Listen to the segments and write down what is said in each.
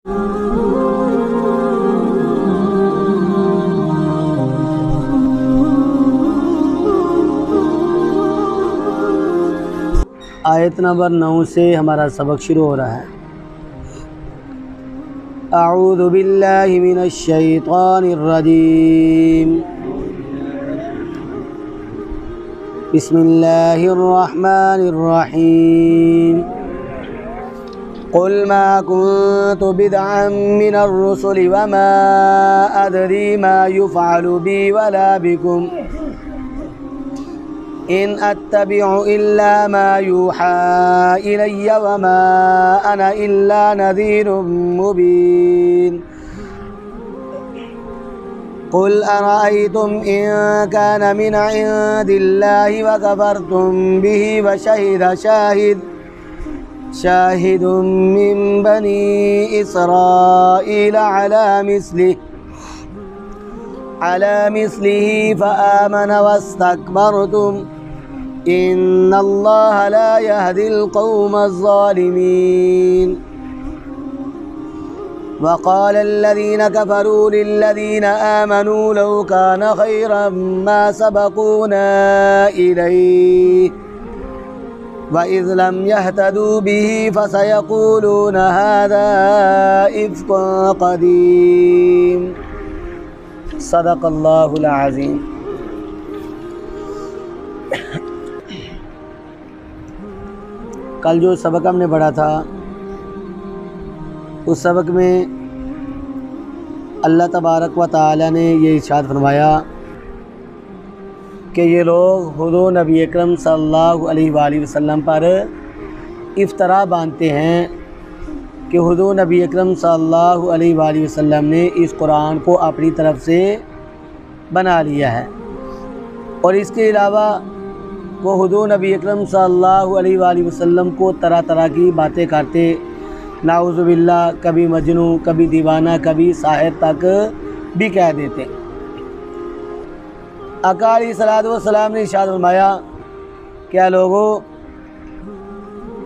آیت نمبر 9 سے ہمارا سبق شروع ہو رہا ہے۔ اعوذ باللہ من الشیطان الرجیم، بسم اللہ الرحمن الرحیم۔ قل ما كنت بدعا من الرسل وما أدري ما يفعل بي ولا بكم إن أتبع إلا ما يوحى إلي وما أنا إلا نذير مبين قل أرأيتم إن كان من عند الله وكفرتم به وشهد شاهد من بني إسرائيل على مثله فآمن واستكبرتم إن الله لا يهدي القوم الظالمين وقال الذين كفروا للذين آمنوا لو كان خيرا ما سبقونا إليه وإذ لم يهتدوا به فسيقولون هذا إفك قديم صدق اللہ العظیم۔ کل جو سبق ہم نے پڑھا تھا اس سبق میں اللہ تبارک و تعالی نے یہ ارشاد فرمایا کہ یہ لوگ حضور نبی اکرم صلی اللہ علیہ وآلہ وسلم پر افطرا باندھتے ہیں کہ حضور نبی اکرم صلی اللہ علیہ وآلہ وسلم نے اس قرآن کو اپنی طرف سے بنا لیا ہے، اور اس کے علاوہ وہ حضور نبی اکرم صلی اللہ علیہ وآلہ وسلم کو طرح طرح کی باتیں کرتے، نعوذ باللہ کبھی مجنوں، کبھی دیوانہ، کبھی ساحر تک بھی کہہ دیتے۔ آقا علیہ الصلوۃ والسلام نے ارشاد فرمایا کہ اے لوگو،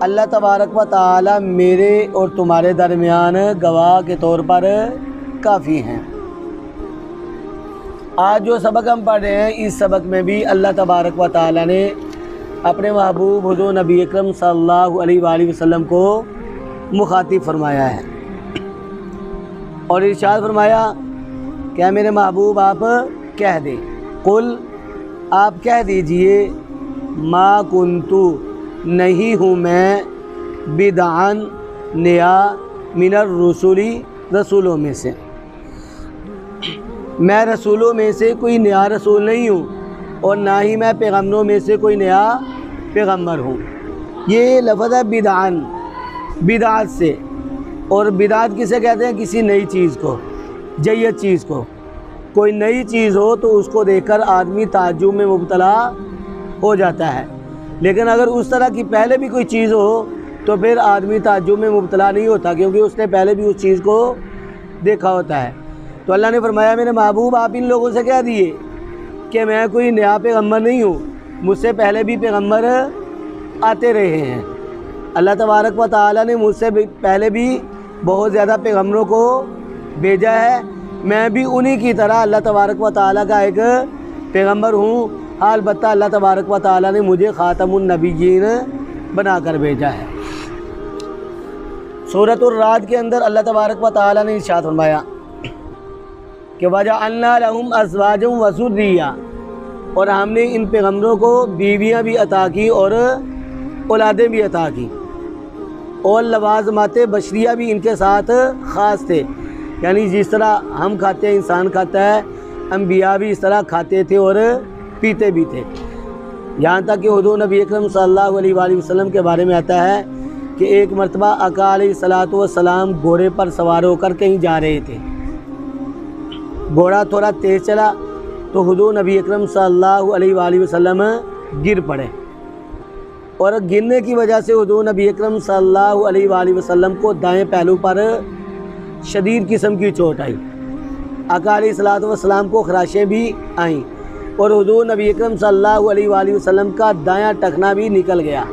اللہ تبارک و تعالی میرے اور تمہارے درمیان گواہ کے طور پر کافی ہیں۔ آج جو سبق ہم پڑھ رہے ہیں اس سبق میں بھی اللہ تبارک و تعالی نے اپنے محبوب حضور نبی اکرم صلی اللہ علیہ وآلہ وسلم کو مخاطب فرمایا ہے، اور ارشاد فرمایا کہ میرے محبوب آپ کہہ دیں، قل آپ کہہ دیجئے، ما کنتو نہیں ہوں میں، بدعن نیا، من الرسولی رسولوں میں سے، میں رسولوں میں سے کوئی نیا رسول نہیں ہوں، اور نہ ہی میں پیغمبروں میں سے کوئی نیا پیغمبر ہوں۔ یہ لفظ ہے بدعن، بدعت سے، اور بدعت کسے کہتے ہیں؟ کسی نئی چیز کو، جدید چیز کو۔ کوئی نئی چیز ہو تو اس کو دیکھ کر آدمی تعجب میں مبتلا ہو جاتا ہے، لیکن اگر اس طرح کی پہلے بھی کوئی چیز ہو تو پھر آدمی تعجب میں مبتلا نہیں ہوتا، کیونکہ اس نے پہلے بھی اس چیز کو دیکھا ہوتا ہے۔ تو اللہ نے فرمایا میرے محبوب آپ ان لوگوں سے کہہ دیے کہ میں کوئی نیا پیغمبر نہیں ہوں، مجھ سے پہلے بھی پیغمبر آتے رہے ہیں۔ اللہ تبارک و تعالی نے مجھ سے پہلے بھی بہت زیادہ پیغمبروں کو بھیجا ہے، میں بھی انہی کی طرح اللہ تبارک و تعالی کا ایک پیغمبر ہوں، البتہ اللہ تبارک و تعالی نے مجھے خاتم النبیین بنا کر بھیجا ہے۔ سورۃ الرعد کے اندر اللہ تبارک و تعالی نے ارشاد فرمایا کہ وَجَعَلْنَا لَهُمْ أَزْوَاجًا وَذُرِّيَّةً، اور ہم نے ان پیغمبروں کو بیویاں بھی عطا کی اور اولادیں بھی عطا کی، اور لوازمات بشریہ بھی ان کے ساتھ خاص تھے، یعنی جس طرح ہم کھاتے ہیں، انسان کھاتا ہے، انبیاء بھی اس طرح کھاتے تھے اور پیتے بھی تھے۔ یہاں تک کہ حضور نبی اکرم صلی اللہ علیہ وآلہ وسلم کے بارے میں آتا ہے کہ ایک مرتبہ آقا علیہ الصلوۃ والسلام گھوڑے پر سوار ہو کر کہیں جا رہے تھے، گھوڑا تھوڑا تیز چلا تو حضور نبی اکرم صلی اللہ علیہ وآلہ وسلم گر پڑے، اور گرنے کی وجہ سے حضور نبی اکرم صلی اللہ علیہ وآلہ وسلم کو دائیں پہلو پر شدید قسم کی چوٹ آئی، آقا علیہ الصلوۃ والسلام کو خراشیں بھی آئیں، اور حضور نبی اکرم صلی اللہ علیہ وآلہ وسلم کا دایاں ٹخنا بھی نکل گیا۔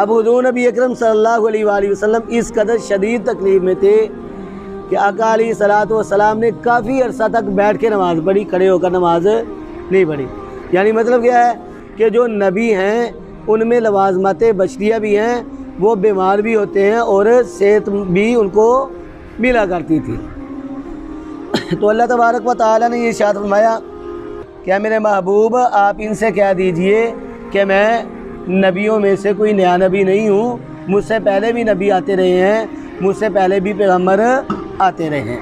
اب حضور نبی اکرم صلی اللہ علیہ وآلہ وسلم اس قدر شدید تکلیف میں تھے کہ آقا علیہ الصلوۃ والسلام نے کافی عرصہ تک بیٹھ کے نماز پڑھی، کھڑے ہو کر نماز نہیں پڑھی۔ یعنی مطلب کیا ہے کہ جو نبی ہیں ان میں لوازمات بشریہ بھی ہیں، وہ بیمار بھی ہوتے ہیں اور صحت بھی ان کو ملا کرتی تھی۔ تو اللہ تبارک و تعالیٰ نے یہ ارشاد فرمایا کہ میرے محبوب آپ ان سے کہہ دیجئے کہ میں نبیوں میں سے کوئی نیا نبی نہیں ہوں، مجھ سے پہلے بھی نبی آتے رہے ہیں، مجھ سے پہلے بھی پیغمبر آتے رہے ہیں۔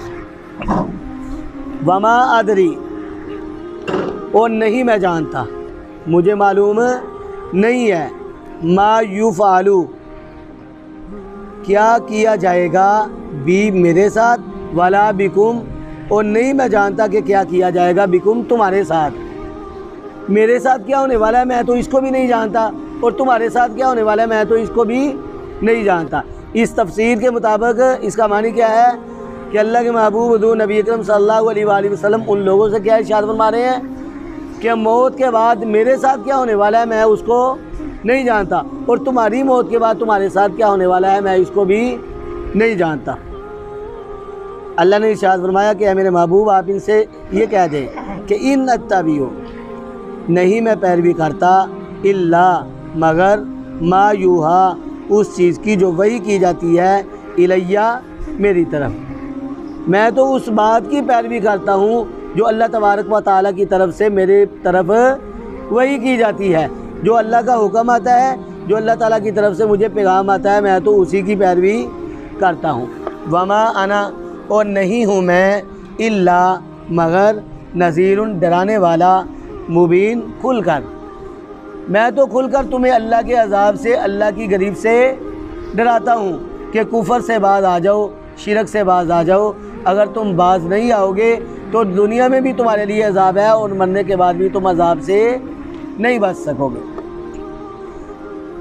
وما ادری، اور نہیں میں جانتا، مجھے معلوم نہیں ہے، ما یفعل، کیا کیا جائے گا، بھی میرے ساتھ، ولا بکم، اور نہیں میں جانتا کہ کیا کیا جائے گا، بکم تمہارے ساتھ۔ میرے ساتھ کیا ہونے والا ہے میں تو اس کو بھی نہیں جانتا، اور تمہارے ساتھ کیا ہونے والا ہے میں تو اس کو بھی نہیں جانتا۔ اس تفسیر کے مطابق اس کا معنی کیا ہے کہ اللہ کے محبوب حضور نبی اکرم صلی اللہ علیہ وآلہ وسلم ان لوگوں سے کیا ارشاد فرما رہے ہیں کہ موت کے بعد میرے ساتھ کیا ہونے والا ہے میں اس کو نہیں جانتا، اور تمہاری موت کے بعد تمہارے ساتھ کیا ہونے والا ہے میں اس کو بھی نہیں جانتا۔ اللہ نے ارشاد فرمایا کہ اے میرے محبوب آپ ان سے یہ کہہ دیں کہ ان اتبعو، نہیں میں پیروی کرتا، الا مگر ما یوحا، اس چیز کی جو وحی کی جاتی ہے، الیہ میری طرف، میں تو اس بات کی پیروی کرتا ہوں جو اللہ تبارک و تعالیٰ کی طرف سے میرے طرف وحی کی جاتی ہے، جو اللہ کا حکم آتا ہے، جو اللہ تعالیٰ کی طرف سے مجھے پیغام آتا ہے، میں تو اسی کی پیروی کرتا ہوں۔ وما انا، اور نہیں ہوں میں، الا مگر نذیر، ڈرانے والا، مبین، کھل کر، میں تو کھل کر تمہیں اللہ کے عذاب سے، اللہ کی غضب سے ڈراتا ہوں کہ کفر سے باز آ جاؤ، شرک سے باز آ جاؤ۔ اگر تم باز نہیں آؤ گے تو دنیا میں بھی تمہارے لیے عذاب ہے، اور مرنے کے بعد بھی تم عذاب سے نہیں بچ سکو گے۔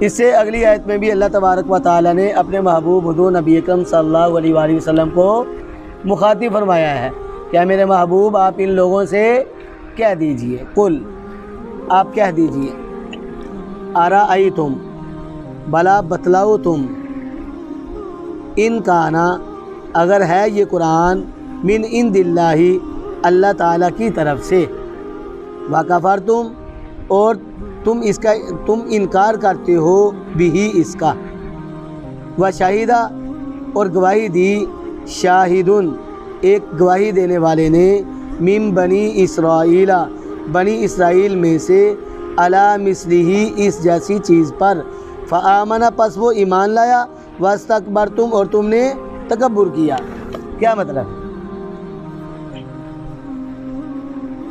اس سے اگلی آیت میں بھی اللہ تبارک و تعالیٰ نے اپنے محبوب حضور نبی اکرم صلی اللہ علیہ وآلہ وسلم کو مخاطب فرمایا ہے کہ میرے محبوب آپ ان لوگوں سے کہہ دیجئے، قل، آپ کہہ دیجئے، ارأیتم، بلا بتلاؤ تم، ان کانا، اگر ہے یہ قرآن، من عند اللہ، اللہ تعالیٰ کی طرف سے، وکفرتم، اور تم انکار کرتے ہو، بھی اس کا، وشہیدہ، اور گواہی دی، شاہدن، ایک گواہی دینے والے نے، من بنی اسرائیل، بنی اسرائیل میں سے، علی مثلہ، اس جیسی چیز پر، فآمن، پس وہ ایمان لایا، واستکبرتم، اور تم نے تکبر کیا۔ کیا مطلب؟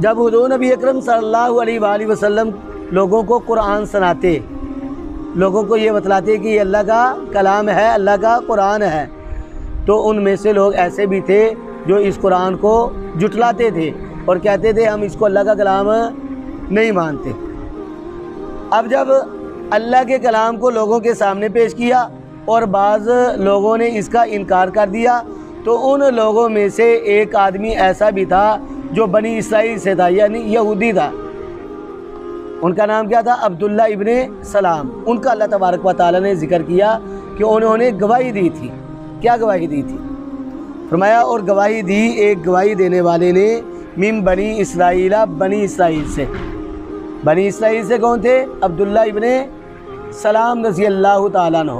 جب حضور نبی اکرم صلی اللہ علیہ وآلہ وسلم لوگوں کو قرآن سناتے، لوگوں کو یہ بتلاتے کہ یہ اللہ کا کلام ہے، اللہ کا قرآن ہے، تو ان میں سے لوگ ایسے بھی تھے جو اس قرآن کو جھٹلاتے تھے اور کہتے تھے ہم اس کو اللہ کا کلام نہیں مانتے۔ اب جب اللہ کے کلام کو لوگوں کے سامنے پیش کیا اور بعض لوگوں نے اس کا انکار کر دیا، تو ان لوگوں میں سے ایک آدمی ایسا بھی تھا جو بنی اسرائیل سے تھا، یعنی یہودی تھا۔ ان کا نام کیا تھا؟ عبداللہ ابن سلام۔ ان کا اللہ تبارک و تعالیٰ نے ذکر کیا کہ انہوں نے گواہی دی تھی۔ کیا گواہی دی تھی؟ فرمایا اور گواہی دی ایک گواہی دینے والے نے، من بنی اسرائیل، بنی اسرائیل سے۔ بنی اسرائیل سے کون تھے؟ عبداللہ ابن سلام رضی اللہ تعالیٰ عنہ۔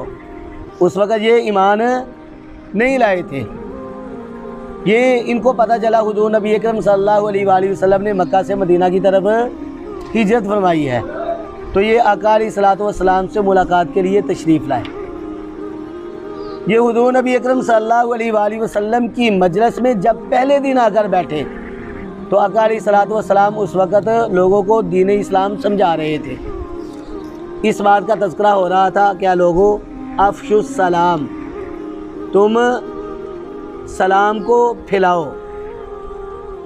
اس وقت یہ ایمان نہیں لائے تھے۔ یہ ان کو پتہ چلا حضور نبی اکرم صلی اللہ علیہ وآلہ وسلم نے مکہ سے مدینہ کی طرف ہجرت فرمائی ہے، تو یہ آقا علیہ الصلوۃ والسلام سے ملاقات کے لیے تشریف لائے۔ یہ حضور نبی اکرم صلی اللہ علیہ وآلہ وسلم کی مجلس میں جب پہلے دن آ کر بیٹھے تو آقا علیہ الصلوۃ والسلام اس وقت لوگوں کو دین اسلام سمجھا رہے تھے۔ اس بات کا تذکرہ ہو رہا تھا، کیا لوگوں، افشوا السلام، تم سلام کو پھیلاؤ،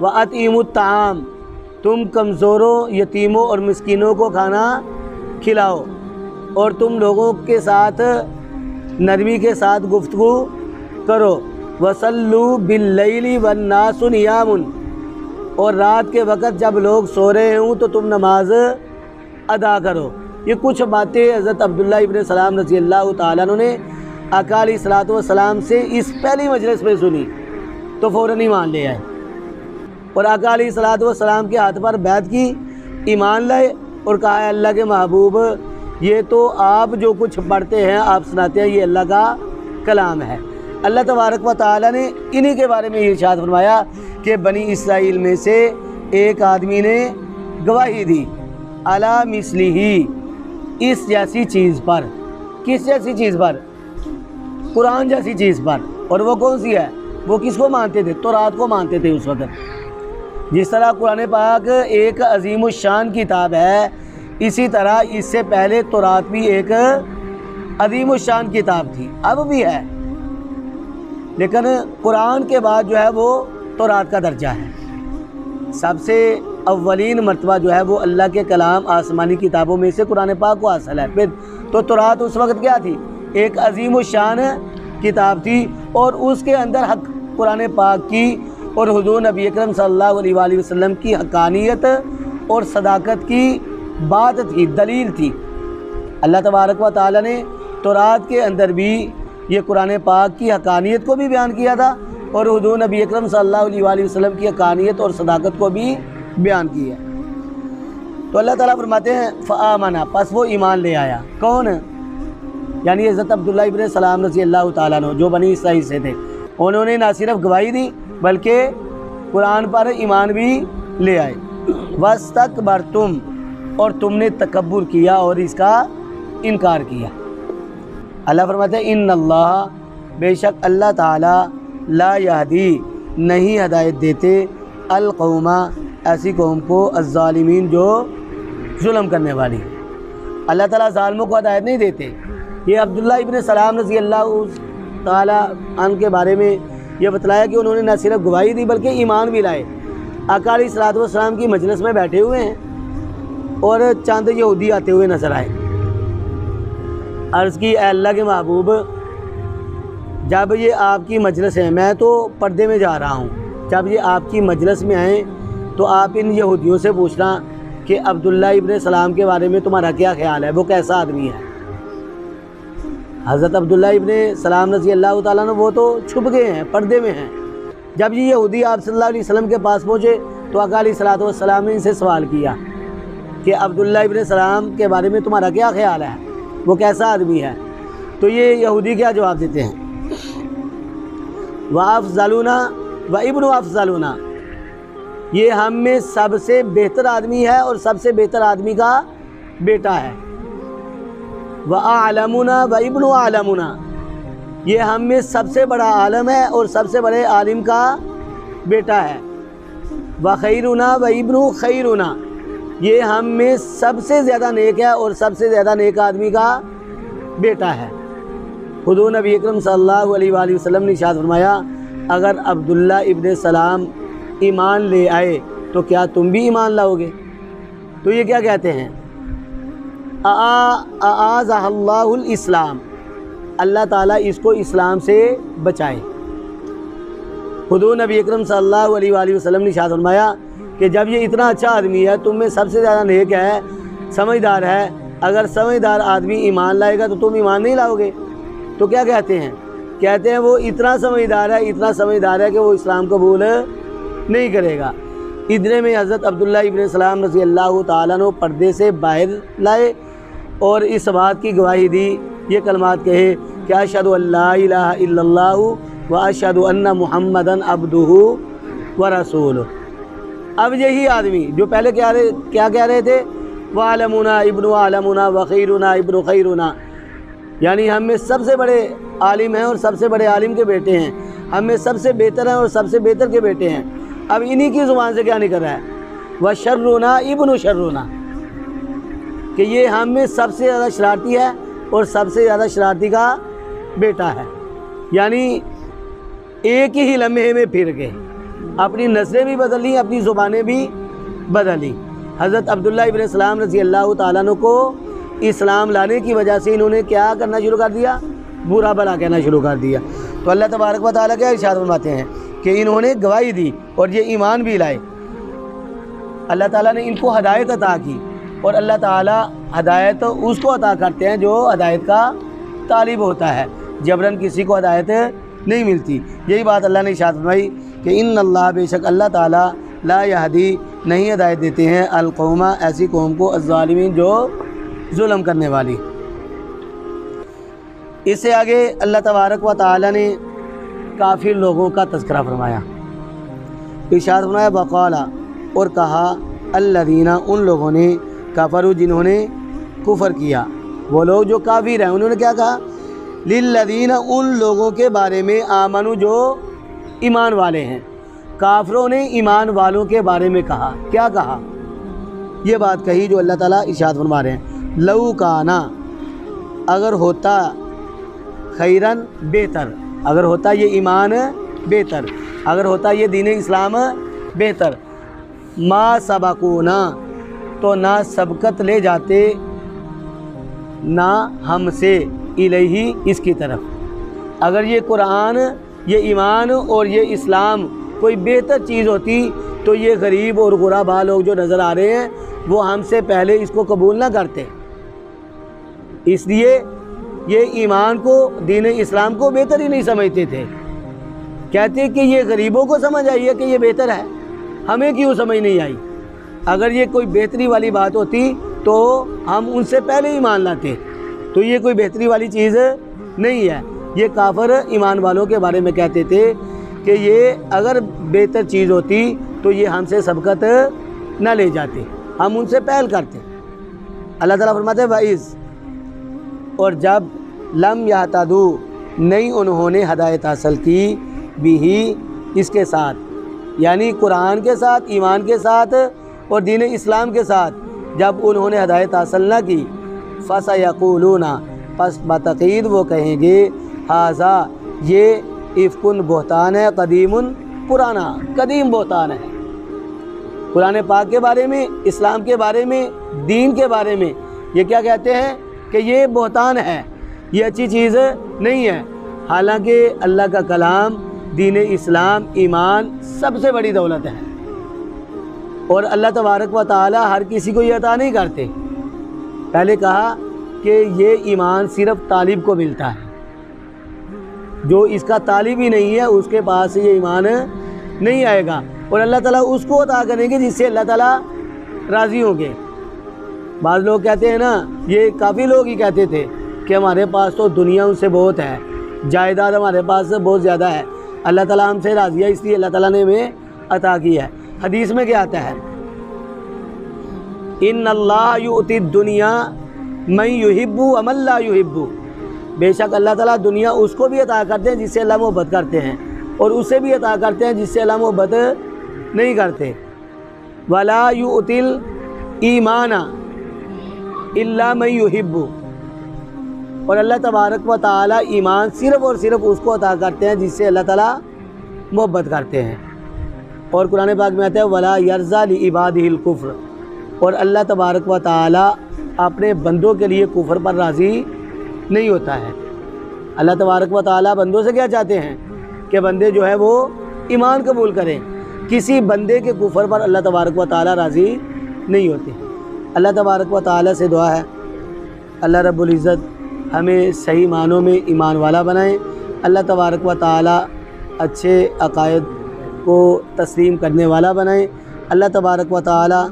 وَأَطْعِمُوا الطَّعَامَ، تم کمزوروں، یتیموں اور مسکینوں کو کھانا کھلاؤ، اور تم لوگوں کے ساتھ نرمی کے ساتھ گفتگو کرو، وَصَلُّوا بِاللَّيْلِ وَالنَّاسُ نِيَامٌ، اور رات کے وقت جب لوگ سو رہے ہوں تو تم نماز ادا کرو، یہ کچھ باتیں حضرت عبداللہ ابن سلام رضی اللہ تعالیٰ عنہ نے آقا علیہ الصلوۃ والسلام سے اس پہلی مجلس میں سنی تو فوراً ایمان لے آئے اور آقا علیہ الصلوۃ والسلام کے ہاتھ پر بیعت کی، ایمان لائے اور کہا ہے اللہ کے محبوب یہ تو آپ جو کچھ پڑھتے ہیں آپ سناتے ہیں یہ اللہ کا کلام ہے۔ اللہ تبارک و تعالیٰ نے انہی کے بارے میں ارشاد فرمایا کہ بنی اسرائیل میں سے ایک آدمی نے گواہی دی علی مثلہ، اس جیسی چیز پر۔ کس جیسی چیز پر؟ قرآن جیسی چیز پر۔ اور وہ کون سی ہے؟ وہ کس کو مانتے تھے؟ تورات کو مانتے تھے اس وقت۔ جس طرح قرآن پاک ایک عظیم الشان کتاب ہے، اسی طرح اس سے پہلے تورات بھی ایک عظیم الشان کتاب تھی، اب بھی ہے، لیکن قرآن کے بعد جو ہے وہ تورات کا درجہ ہے۔ سب سے اولین مرتبہ جو ہے وہ اللہ کے کلام آسمانی کتابوں میں سے قرآن پاک کو حاصل ہے۔ پھر تو تورات اس وقت کیا تھی؟ ایک عظیم الشان کتاب تھی، اور اس کے اندر حق قرآن پاک کی اور حضور نبی اکرم صلی اللہ علیہ وآلہ وسلم کی حقانیت اور صداقت کی بات تھی، دلیل تھی۔ اللہ تبارک و تعالیٰ نے تورات کے اندر بھی یہ قرآن پاک کی حقانیت کو بھی بیان کیا تھا اور حضور نبی اکرم صلی اللہ علیہ وآلہ وسلم کی حقانیت اور صداقت کو بھی بیان کی ہے۔ تو اللہ تعالیٰ فرماتے ہیں فآمنا، پس وہ ایمان لے آیا۔ کون؟ یعنی حضرت عبداللہ ابن سلام رضی اللہ تعالیٰ عنہ جو بنی اسرائیل سے تھے، انہوں نے نہ صرف گواہی دی بلکہ قرآن پر ایمان بھی لے آئے۔ وَاسْتَكْبَرْتُمْ، اور تم نے تکبر کیا اور اس کا انکار کیا۔ اللہ فرماتے ہیں ان اللہ، بے شک اللہ تعالیٰ لا یہدی، نہیں ہدایت دیتے القوم، ایسی قوم کو الظالمین جو ظلم کرنے والی۔ اللہ تعالیٰ ظالموں کو ہدایت نہیں دیتے۔ یہ عبداللہ ابن سلام رضی اللہ تعالیٰ عنہ کے بارے میں یہ بتلایا کہ انہوں نے نہ صرف گواہی دی بلکہ ایمان بھی لائے۔ آقا علیہ الصلوۃ والسلام کی مجلس میں بیٹھے ہوئے ہیں اور چند یہودی آتے ہوئے نظر آئے۔ عرض کی اے اللہ کے محبوب، جب یہ آپ کی مجلس ہے، میں تو پردے میں جا رہا ہوں، جب یہ آپ کی مجلس میں آئیں تو آپ ان یہودیوں سے پوچھنا کہ عبداللہ ابن سلام کے بارے میں تمہارا کیا خیال ہے، وہ کیسا آدمی ہے۔ حضرت عبداللہ ابن سلام رضی اللہ تعالیٰ عنہ وہ تو چھپ گئے ہیں، پردے میں ہیں۔ جب یہ یہودی آپ صلی اللہ علیہ وسلم کے پاس پہنچے تو آقا علیہ الصلوۃ والسلام نے ان سے سوال کیا کہ عبداللہ ابن سلام کے بارے میں تمہارا کیا خیال ہے، وہ کیسا آدمی ہے۔ تو یہ یہودی کیا جواب دیتے ہیں؟ وَأَفْضَلُنَا وَإِبْنُ أَفْضَلُنَا، یہ ہم میں سب سے بہتر آدمی ہے اور سب سے بہتر آدمی کا بیٹا ہے۔ وَأَعْلَمُنَا وَإِبْنُ أَعْلَمُنَا، یہ ہم میں سب سے بڑا عالم ہے اور سب سے بڑے عالم کا بیٹا ہے۔ وَخَيْرُنَا وَإِبْنُ خَيْرُنَا، یہ ہم میں سب سے زیادہ نیک ہے اور سب سے زیادہ نیک آدمی کا بیٹا ہے۔ حضور نبی اکرم صلی اللہ علیہ وآلہ وسلم نے ارشاد فرمایا اگر عبداللہ ابن سلام ایمان لے آئے تو کیا تم بھی ایمان لاؤ گے؟ تو یہ کیا کہتے ہیں؟ اعاذہ اللہ الاسلام، اللہ تعالیٰ اس کو اسلام سے بچائے۔ حضور نبی اکرم صلی اللہ علیہ وآلہ وسلم نے ارشاد فرمایا کہ جب یہ اتنا اچھا آدمی ہے، تم میں سب سے زیادہ نیک ہے، سمجھدار ہے، اگر سمجھدار آدمی ایمان لائے گا تو تم ایمان نہیں لاؤ گے؟ تو کیا کہتے ہیں؟ کہتے ہیں وہ اتنا سمجھدار ہے، اتنا سمجھدار ہے کہ وہ اسلام قبول نہیں کرے گا۔ ادنے میں حضرت عبداللہ ابن سلام رضی اللہ تعالیٰ عنہ پردے سے باہر لائے اور اس بات کی گواہی دی، یہ کلمات کہے کہ اشہد ان لا الہ الا اللہ واشہد ان محمدًا عبدہ ورسولہ۔ اب یہی آدمی جو پہلے کیا کہہ رہے تھے، وَعَلَمُنَا ابْنُ عَلَمُنَا وَخَيْرُنَا ابْنُ خَيْرُنَا، یعنی ہم میں سب سے بڑے عالم ہیں اور سب سے بڑے عالم کے بیٹے ہیں، ہم میں سب سے بہتر ہیں اور سب سے بہتر کے بیٹے ہیں۔ اب انہی کی زبان سے کیا نکل رہا ہے؟ وَشَرُّنَا ابْنُ شَرُّنَا، کہ یہ ہم میں سب سے زیادہ شرارتی ہے اور سب سے زیادہ شرارتی کا بیٹا ہے۔ یعنی ایک ہی لمحے میں پھر گئے، اپنی نظریں بھی بدل لی، اپنی زبانیں بھی بدل لی۔ حضرت عبداللہ ابن سلام رضی اللہ تعالیٰ عنہ کو اسلام لانے کی وجہ سے انہوں نے کیا کرنا شروع کر دیا؟ برا بھلا کہنا شروع کر دیا۔ تو اللہ تبارک و تعالیٰ کیا ارشاد فرماتے ہیں کہ انہوں نے گواہی دی اور یہ ایمان بھی لائے۔ اللہ تعالیٰ نے ان کو ہدایت عطا کی اور اللہ تعالیٰ ہدایت اس کو عطا کرتے ہیں جو ہدایت کا طالب ہوتا ہے، جبراً کسی کو ہدایت نہیں ملتی۔ یہی بات اللہ نے ارشاد فرمائی کہ ان اللہ، بے شک اللہ تعالیٰ، لا یہدی، نہیں ہدایت دیتے ہیں، القوم، ایسی قوم کو، الظالمین، جو ظلم کرنے والی۔ اس سے آگے اللہ تبارک و تعالیٰ نے کافر لوگوں کا تذکرہ فرمایا۔ ارشاد فرمایا وقالا، اور کہا، الذین، ان لوگوں نے، کفروا، جنہوں نے کفر کیا، وہ لوگ جو کافر ہیں، انہوں نے کیا کہا؟ للذین، ان لوگوں کے بارے میں، آمنوا، جو ایمان والے ہیں۔ کافروں نے ایمان والوں کے بارے میں کہا، کیا کہا؟ یہ بات کہی جو اللہ تعالیٰ ارشاد فرما رہے ہیں، لو کانا، اگر ہوتا، خیرن، بہتر، اگر ہوتا یہ ایمان بہتر، اگر ہوتا یہ دین اسلام بہتر، ما سبقونا، تو نہ سبقت لے جاتے، نہ ہم سے، الیہ، اس کی طرف۔ اگر یہ قرآن، یہ ایمان اور یہ اسلام کوئی بہتر چیز ہوتی تو یہ غریب اور غربا لوگ جو نظر آ رہے ہیں وہ ہم سے پہلے اس کو قبول نہ کرتے۔ اس لیے یہ ایمان کو، دین اسلام کو بہتر ہی نہیں سمجھتے تھے، کہتے کہ یہ غریبوں کو سمجھ آئی ہے کہ یہ بہتر ہے، ہمیں کیوں سمجھ نہیں آئی؟ اگر یہ کوئی بہتری والی بات ہوتی تو ہم ان سے پہلے ہی مان لاتے، تو یہ کوئی بہتری والی چیز نہیں ہے۔ یہ کافر ایمان والوں کے بارے میں کہتے تھے کہ یہ اگر بہتر چیز ہوتی تو یہ ہم سے سبقت نہ لے جاتے، ہم ان سے پہل کرتے۔ اللہ تعالیٰ فرماتے ہیں وَإِذْ، اور جب، لم یہتدوا، نہیں انہوں نے ہدایت حاصل کی، بھی، اس کے ساتھ، یعنی قرآن کے ساتھ، ایمان کے ساتھ اور دین اسلام کے ساتھ جب انہوں نے ہدایت حاصل نہ کی، فَسَيَقُولُونَ، پس بتقید وہ کہیں گے، ھذا، یہ افکن، بہتان ہے، قدیم، پرانا، قدیم بہتان ہے۔ قرآن پاک کے بارے میں، اسلام کے بارے میں، دین کے بارے میں یہ کیا کہتے ہیں کہ یہ بہتان ہے، یہ اچھی چیز نہیں ہے، حالانکہ اللہ کا کلام، دین اسلام، ایمان سب سے بڑی دولت ہے، اور اللہ تبارک و تعالی ہر کسی کو یہ عطا نہیں کرتے۔ پہلے کہا کہ یہ ایمان صرف طالب کو ملتا ہے، جو اس کا طالب ہی نہیں ہے اس کے پاس یہ ایمان نہیں آئے گا، اور اللہ تعالیٰ اس کو عطا کریں گے جس سے اللہ تعالیٰ راضی ہوں گے۔ بعض لوگ کہتے ہیں نا، یہ کافی لوگ ہی کہتے تھے کہ ہمارے پاس تو دنیا ان سے بہت ہے، جائیداد ہمارے پاس بہت زیادہ ہے، اللہ تعالیٰ ہم سے راضی ہے، اس لیے اللہ تعالیٰ نے ہمیں عطا کی ہے۔ حدیث میں کیا آتا ہے؟ ان اللہ یؤتی الدنیا من یحب ومن لا یحب، بے شک اللہ تعالیٰ دنیا اس کو بھی عطا کرتے ہیں جس سے اللہ محبت کرتے ہیں، اور اسے بھی عطا کرتے ہیں جس سے اللہ محبت نہیں کرتے۔ ولا یؤتی الایمان الا من یحب، اور اللہ تبارک و تعالیٰ ایمان صرف اور صرف اس کو عطا کرتے ہیں جس سے اللہ تعالیٰ محبت کرتے ہیں۔ اور قرآن پاک میں آتا ہے ولا یرضی لعبادہ الکفر، اور اللہ تبارک و تعالیٰ اپنے بندوں کے لیے کفر پر راضی نہیں ہوتا ہے۔ اللہ تبارک و تعالیٰ بندوں سے کیا چاہتے ہیں کہ بندے جو ہے وہ ایمان قبول کریں، کسی بندے کے کفر پر اللہ تبارک و تعالیٰ راضی نہیں ہوتے۔ اللہ تبارک و تعالیٰ سے دعا ہے اللہ رب العزت ہمیں صحیح معنوں میں ایمان والا بنائیں، اللہ تبارک و تعالیٰ اچھے عقائد کو تسلیم کرنے والا بنائیں، اللہ تبارک و تعالیٰ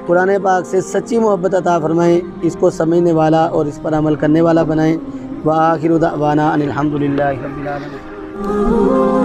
قرآن پاک سے سچی محبت عطا فرمائیں، اس کو سمجھنے والا اور اس پر عمل کرنے والا بنائیں۔ وآخر دعوانا ان الحمد للہ رب العالمین۔